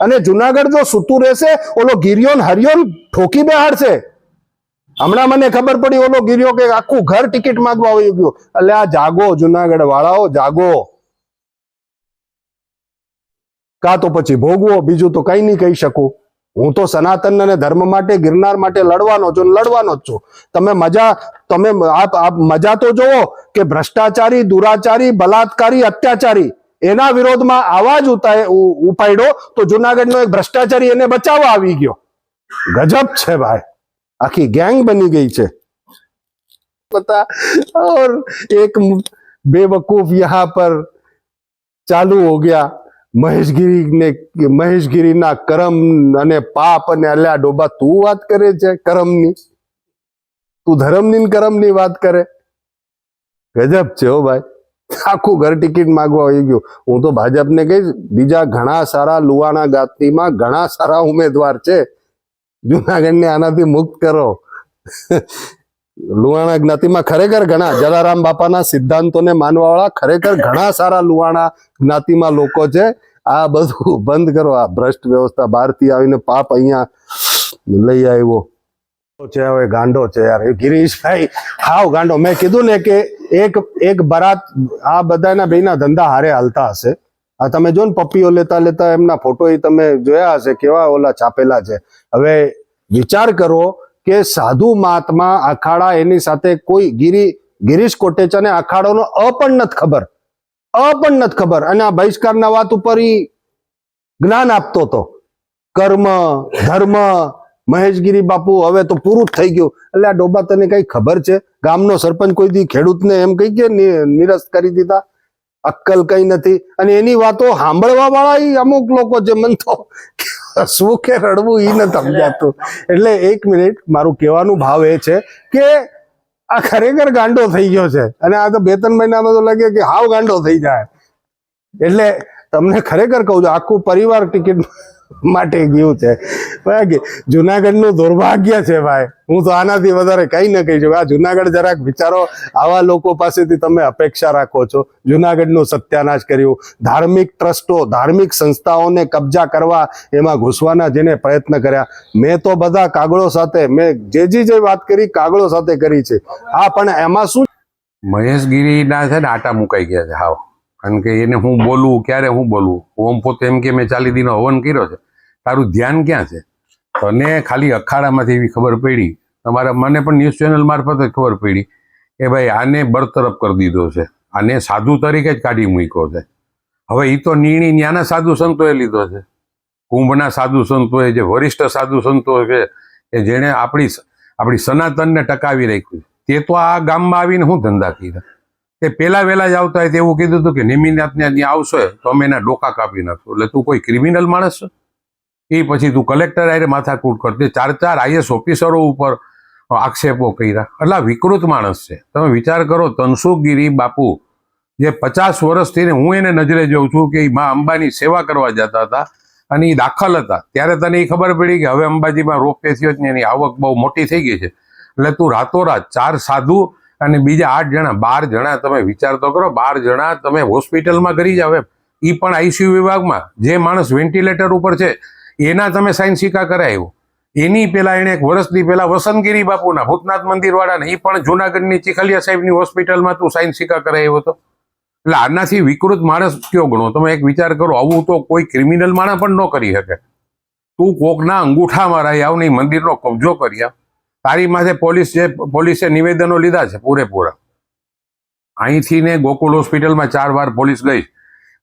અને જુનાગઢ જો સૂતું રહેશે, ઓલો ગિરિયો ને હરિયો ઠોકી બેહાડશે. હમણાં મને ખબર પડી ઓલો ગિરિયો કે આખું ઘર ટિકિટ માંગવા આવી ગયું. એટલે આ જાગો જુનાગઢ વાળાઓ, જાગો. કાં તો પછી ભોગવો, બીજું તો કઈ નહીં કહી શકું. હું તો સનાતન અને ધર્મ માટે, ગિરનાર માટે લડવાનો છું, લડવાનો જ છું. તમે મજા તો જોવો કે ભ્રષ્ટાચારી, દુરાચારી, બલાત્કારી, અત્યાચારી એના વિરોધમાં આવાજ ઉપાડ્યો તો જુનાગઢનો એક ભ્રષ્ટાચારી એને બચાવવા આવી ગયો. ગજબ છે ભાઈ, આખી ગેંગ બની ગઈ છે. पता और एक बेवकूफ यहाँ पर चालू हो गया મહેશગીરીના કરમ અને પાપ અને અલ્યા ડોબા તું વાત કરે છે કરમની, તું ધર્મની કરમની વાત કરે. ગજબ છે હો ભાઈ, આખું ઘર ટિકિટ માંગવા આવી ગયું. હું તો ભાજપને કહીશ, બીજા ઘણા સારા લુવાણા ગાતીમાં ઘણા સારા ઉમેદવાર છે, જુનાગઢને આનાથી મુક્ત કરો. લુહાણા જ્ઞાતિમાં ખરેખર ઘણા જલારામ બાપાના સિદ્ધાંતોને માનવાવાળા ખરેખર ઘણા સારા લુહાણા જ્ઞાતિમાં લોકો છે. આ બધું બંધ કરો, આ ભ્રષ્ટ વ્યવસ્થા બહારથી આવીને પાપ અહીંયા લઈ આવ્યો છે. હવે ગાંડો છે યાર ગિરીશભાઈ, હાવ ગાંડો. મેં કીધું ને કે એક બરાત, આ બધાના બેના ધંધા હારે હાલતા હશે. આ તમે જો ને પપ્પીઓ લેતા લેતા એમના ફોટો તમે જોયા હશે, કેવા ઓલા છાપેલા છે. હવે વિચાર કરો કે સાધુ મહાત્મા અખાડા, એની સાથે કોઈ ગિરીશ કોટેચાને અખાડોનો પણ નથી ખબર, અને આ બહિષ્કારના વાત ઉપર જ્ઞાન આપતો હતો. કર્મ ધર્મ મહેશગીરી બાપુ હવે તો પૂરું જ થઈ ગયું. એટલે આ ડોબા તને કઈ ખબર છે? ગામનો સરપંચ કોઈ દી ખેડૂતને એમ કહી કે નિરસ્ત કરી દીધા? અક્કલ કઈ નથી. અને એની વાતો સાંભળવા વાળા અમુક લોકો છે, મન તો શું કે રડવું એ નથી સમજાતું. એટલે એક મિનિટ, મારું કહેવાનું ભાવ એ છે કે આ ખરેખર ગાંડો થઈ ગયો છે, અને આ તો 2-3 મહિનામાં તો લાગે કે હાવ ગાંડો થઈ જાય. એટલે તમને ખરેખર કહું છું, આખું પરિવાર ટિકિટ માટે ગયું છે. જુનાગઢનું દુર્ભાગ્ય છે ભાઈ. હું તો આનાથી વધારે કઈ ન કહી શકું. આ જુનાગઢ જરાક વિચારો, આવા લોકો પાસેથી તમે અપેક્ષા રાખો છો. જુનાગઢનું સત્યાનાશ કર્યું, ધાર્મિક ટ્રસ્ટો, ધાર્મિક સંસ્થાઓને કબજા કરવા, એમાં ઘૂસવાના જેને પ્રયત્ન કર્યા. મેં તો બધા કાગળો સાથે, મેં જે વાત કરી કાગળો સાથે કરી છે. હા, પણ એમાં શું, મહેશગીરીના છે ને આટા મુકાઈ ગયા છે હાવ. કારણ કે એને હું બોલવું, ક્યારે હું બોલવું. ઓમ પોતે એમ કે મેં 40 દીનો હવન કર્યો છે, તારું ધ્યાન ક્યાં છે? અને ખાલી અખાડામાંથી એવી ખબર પડી, તમારા મને પણ ન્યૂઝ ચેનલ મારફતે ખબર પડી કે ભાઈ આને બરતરફ કરી દીધો છે, આને સાધુ તરીકે જ કાઢી મૂક્યો છે. હવે એ તો નિર્ણય ન્યાના સાધુ સંતોએ લીધો છે. કુંભના સાધુ સંતોએ, જે વરિષ્ઠ સાધુ સંતો છે કે જેણે આપણી સનાતનને ટકાવી રાખ્યું, તે તો આ ગામમાં આવીને હું ધંધા કર્યા. તે પેલા વહેલા જ આવતા હોય તેવું કીધું હતું કે નેમિનાથને ત્યાં આવશે તો અમે એના ડોકા કાપી નાખશું. એટલે તું કોઈ ક્રિમિનલ માણસ છે? એ પછી તું કલેક્ટર આરે માથાકૂટ કરતી, 4 આઈએસ ઓફિસરો ઉપર આક્ષેપો કર્યા. એટલે વિકૃત માણસ છે. તમે વિચાર કરો, તનસુખગીરી બાપુ જે 50 વર્ષથી હું એને નજરે જોઉં છું કે મા અંબાની સેવા કરવા જતા હતા અને એ દાખલ હતા, ત્યારે તને એ ખબર પડી કે હવે અંબાજીમાં રોપવે થયો છે ને એની આવક બહુ મોટી થઈ ગઈ છે. એટલે તું રાતોરાત 4 સાધુ અને બીજા 8 જણા, 12 જણા, તમે વિચાર તો કરો, 12 જણા તમે હોસ્પિટલમાં કરી જાવ એમ. એ પણ આઈસીયુ વિભાગમાં. જે માણસ વેન્ટિલેટર ઉપર છે એના તમે સાઇન સિક્કા કરાવ્યો. એની પેલા એને 1 વર્ષથી પહેલા વસંતગીરી બાપુના, ભૂતનાથ મંદિર વાળાને, એ પણ જુનાગઢની ચીખલિયા સાહેબની હોસ્પિટલમાં તું સાઇન સિક્કા કરાવ્યો હતો. એટલે આનાથી વિકૃત માણસ કયો ગણો? તમે એક વિચાર કરો, આવું તો કોઈ ક્રિમિનલ માણસ પણ ન કરી શકે. તું કોકના અંગૂઠામાં રહી આવ, નહીં મંદિરનો કબજો કરી આવ. તારી માથે પોલીસે નિવેદનો લીધા છે પૂરેપૂરા. અહીંથી ને ગોકુલ હોસ્પિટલમાં 4 વાર પોલીસ ગઈ.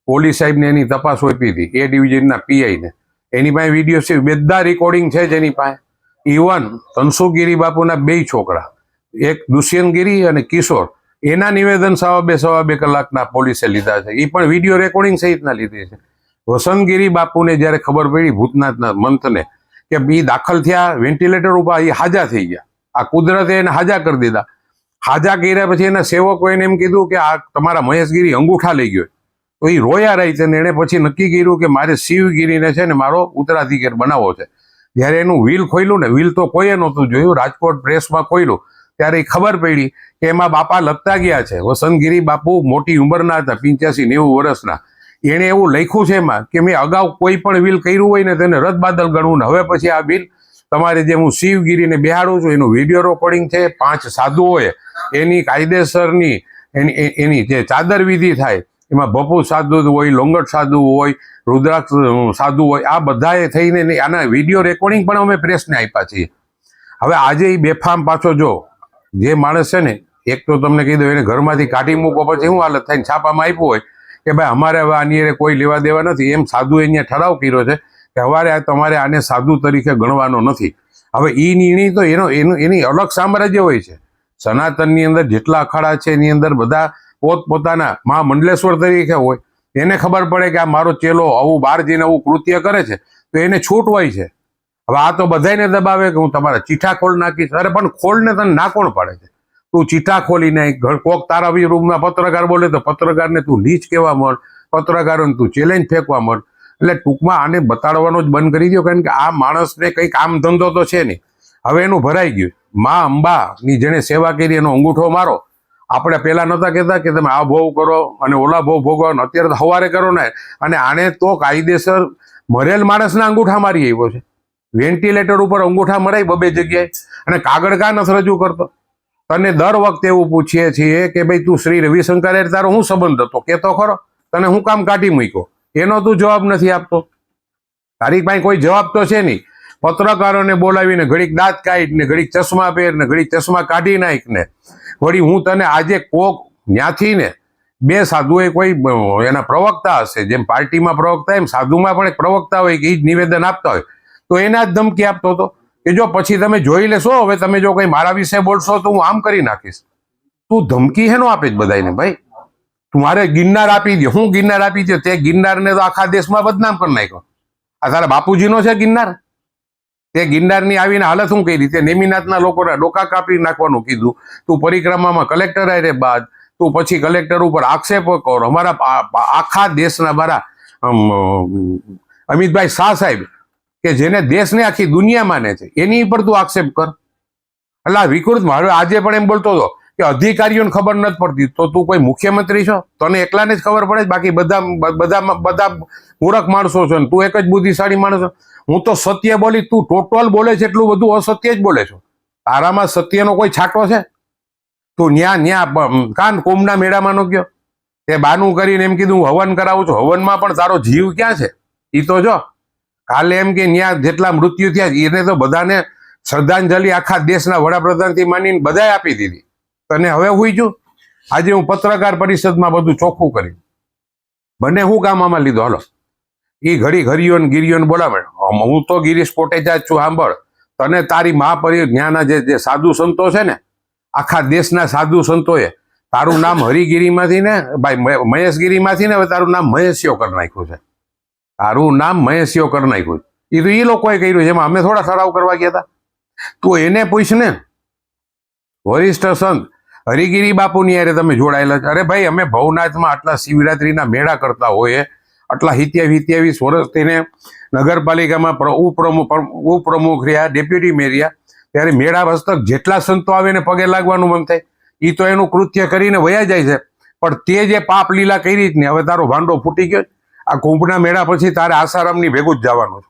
પોલીસ સાહેબને એની તપાસ સોંપી હતી, એ ડિવિઝનના પીઆઈને. એની પાસે વિડીયો છે, બધા રેકોર્ડિંગ છે જ એની પાસે. ઇવન તનસુખગીરી બાપુના 2 છોકરા, એક દુષ્યંતગીરી અને કિશોર, એના નિવેદન 2.5 કલાકના પોલીસે લીધા છે. એ પણ વિડીયો રેકોર્ડિંગ સહિતના લીધી છે. વસંતગીરી બાપુને જ્યારે ખબર પડી, ભૂતનાથના મંથને, કે બી દાખલ થયા વેન્ટિલેટર ઉપર, એ હાજા થઈ ગયા. આ કુદરતે એને હાજા કરી દીધા. હાજા કર્યા પછી એના સેવકોએ એમ કીધું કે આ તમારા મહેશગીરી અંગૂઠા લઈ ગયો. તો એ રોયા રહી છે ને એણે પછી નક્કી કર્યું કે મારે શિવગીરીને છે ને મારો ઉત્તરાધિકાર બનાવવો છે. જ્યારે એનું વ્હીલ ખોલ્યું ને, વ્હીલ તો કોઈએ નહોતું જોયું, રાજકોટ પ્રેસમાં ખોલ્યું ત્યારે ખબર પડી કે એમાં બાપા લખતા ગયા છે. વસંતગીરી બાપુ મોટી ઉંમરના હતા, 85-90 વર્ષના. એણે એવું લખ્યું છે એમાં કે મેં અગાઉ કોઈ પણ વિલ કર્યું હોય ને તેને રદ બાદલ ગણવું ને હવે પછી આ બિલ તમારે જે હું શિવગીરીને બેહાડું છું એનું વિડીયો રેકોર્ડિંગ છે, 5 સાધુઓએ એની કાયદેસરની એની જે ચાદર વિધિ થાય એમાં ભપુ સાધુ હોય, લોંગટ સાધુ હોય, રુદ્રાક્ષ સાધુ હોય, આ બધાએ થઈને આના વિડીયો રેકોર્ડિંગ પણ અમે પ્રેસને આપ્યા છીએ. હવે આજે એ બેફામ પાછો જો જે માણસ છે ને, એક તો તમને કહી દઉં એને ઘરમાંથી કાઢી મૂકો પછી શું હાલત થાય, છાપામાં આપ્યું હોય કે ભાઈ અમારે હવે આની કોઈ લેવા દેવા નથી, એમ સાધુએ અહીંયા ઠરાવ કર્યો છે કે હવે તમારે આને સાધુ તરીકે ગણવાનો નથી. હવે એ નિર્ણય તો એની અલગ સામ્રાજ્ય હોય છે. સનાતનની અંદર જેટલા અખાડા છે એની અંદર બધા પોતપોતાના મહામંડલેશ્વર તરીકે હોય. એને ખબર પડે કે આ મારો ચેલો આવું બહાર જઈને આવું કૃત્ય કરે છે તો એને છૂટ હોય છે. હવે આ તો બધાને દબાવે કે હું તમારા ચીઠા ખોલ નાખીશ. અરે પણ ખોલને તને ના કોણ પાડે છે? તું ચીઠા ખોલી નાખ. કોક તારા રૂમમાં પત્રકાર બોલે તો પત્રકારને તું નીચ કહેવા મળ, પત્રકારોને તું ચેલેન્જ ફેંકવા મળ. એટલે ટૂંકમાં આને બતાડવાનો જ બંધ કરી દો, કારણ કે આ માણસને કંઈ કામ ધંધો તો છે નહીં. હવે એનું ભરાઈ ગયું. મા અંબાની જેને સેવા કરી એનો અંગૂઠો મારો. આપણે પહેલા નહોતા કહેતા કે તમે આ ભોગ કરો અને ઓલા ભોગ ભોગવો, અત્યારે તો હવારે કરો ને. અને આને તો કાયદેસર મરેલ માણસના અંગૂઠા મારી આવ્યો છે. વેન્ટિલેટર ઉપર અંગૂઠા મરાય 2 જગ્યાએ, અને કાગળ કા નથી રજૂ કરતો. તને દર વખતે એવું પૂછીએ છીએ કે ભાઈ તું શ્રી રવિશંકર તારો શું સંબંધ હતો, કેતો ખરો? તને હું કામ કાઢી મૂક્યો? એનો તું જવાબ નથી આપતો. તારી પાસે કોઈ જવાબ તો છે નહીં. પત્રકારોને બોલાવીને ઘડીક દાંત કાઢ ને ઘડીક ચશ્મા પહેર ને ઘડીક ચશ્મા કાઢી નાખ ને વળી હું તને આજે કોક ન્યાથી ને 2 સાધુએ કોઈ એના પ્રવક્તા હશે, જેમ પાર્ટીમાં પ્રવક્તા એમ સાધુમાં પણ એક પ્રવક્તા હોય કે એ જ નિવેદન આપતા હોય, તો એના જ ધમકી આપતો હતો કે જો પછી તમે જોઈ લેશો, હવે તમે જો કંઈ મારા વિશે બોલશો તો હું આમ કરી નાખીશ. તું ધમકી હેનો આપે જ બધાને? ભાઈ તું મારે ગિરનાર આપી દે. હું ગિરનાર આપી દે? તે ગિરનારને તો આખા દેશમાં બદનામ કરી નાખ્યો. આ તારા બાપુજીનો છે ગિરનાર? તે ગિરનારની આવીને હાલત શું કરી? તે નેમિનાથના લોકોના ડોકા કાપી નાખવાનું કીધું. તું પરિક્રમામાં કલેક્ટર આવ્યા બાદ તું પછી કલેક્ટર ઉપર આક્ષેપો કર. અમારા આખા દેશના મારા અમિતભાઈ શાહ સાહેબ કે જેને દેશને આખી દુનિયા માને છે એની પર તું આક્ષેપ કર. એટલે આ વિકૃત મારો આજે પણ એમ બોલતો હતો કે અધિકારીઓને ખબર નથી પડતી, તો તું કોઈ મુખ્યમંત્રી છો? તને એકલાને જ ખબર પડે, બાકી બધા મૂર્ખ માણસો છો ને તું એક જ બુદ્ધિશાળી માણસ છો. હું તો સત્ય બોલી, તું ટોટલ બોલે છે એટલું બધું અસત્ય જ બોલે છો. તારામાં સત્યનો કોઈ છાંટો છે? તું ન્યા કાન કુંભના મેળામાં નો ગયો? તે બાનું કરીને એમ કીધું હું હવન કરાવું છું. હવનમાં પણ તારો જીવ ક્યાં છે એ તો જો. કાલે એમ કે ન્યા જેટલા મૃત્યુ થયા એને તો બધાને શ્રદ્ધાંજલિ આખા દેશના વડાપ્રધાનથી માનીને બધાએ આપી દીધી. તને હવે હુઈ જો. આજે હું પત્રકાર પરિષદમાં બધું ચોખ્ખું કરી. બંને હું કામ આમાં લીધો? હાલો એ ઘડી ઘરિયોન ગિરિયોન બોલાવે. હું તો ગિરીશ કોટેચા જ છું. સાંભળ, તને તારી જ્ઞાના જે સાધુ સંતો છે ને, આખા દેશના સાધુ સંતોએ તારું નામ હરિગીરીમાંથી ને ભાઈ મહેશગીરીમાંથી ને હવે તારું નામ મહેશિયો કરી નાખ્યું છે. તારું નામ મહેશિયો કરી નાખ્યું. એ તો એ લોકોએ કર્યું છે, એમાં અમે થોડા ઠરાવ કરવા ગયા હતા. તું એને પૂછ ને. વરિષ્ઠ સંત હરિગીરી બાપુની યારે તમે જોડાયેલા છે. અરે ભાઈ અમે ભવનાથમાં આટલા શિવરાત્રીના મેળા કરતા હોઈએ, આટલા 27 વર્ષ તેને નગરપાલિકામાં ઉપપ્રમુખ રહ્યા, ડેપ્યુટી મેયર, ત્યારે મેળા હસ્તક જેટલા સંતો આવે ને પગે લાગવાનું મન થાય. એ તો એનું કૃત્ય કરીને વયા જાય છે, પણ તે જે પાપ લીલા કરી જ ને હવે તારો ભાંડો ફૂટી ગયો. આ કુંભના મેળા પછી તારે આસારામની ભેગું જ જવાનું છે.